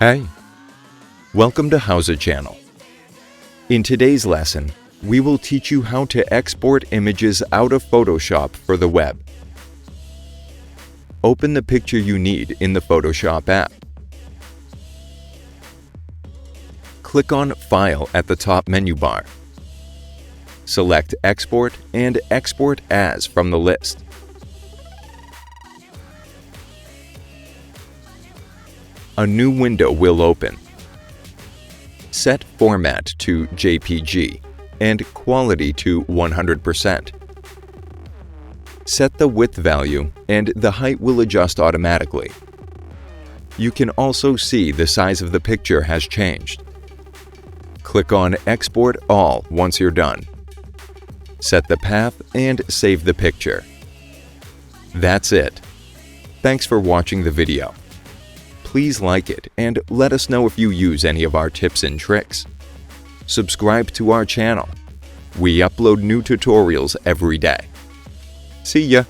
Hey, welcome to Hausa Channel. In today's lesson, we will teach you how to export images out of Photoshop for the web. Open the picture you need in the Photoshop app. Click on File at the top menu bar. Select Export and Export As from the list. A new window will open. Set Format to JPG and Quality to 100%. Set the width value and the height will adjust automatically. You can also see the size of the picture has changed. Click on Export All once you're done. Set the path and save the picture. That's it. Thanks for watching the video. Please like it and let us know if you use any of our tips and tricks. Subscribe to our channel. We upload new tutorials every day. See ya!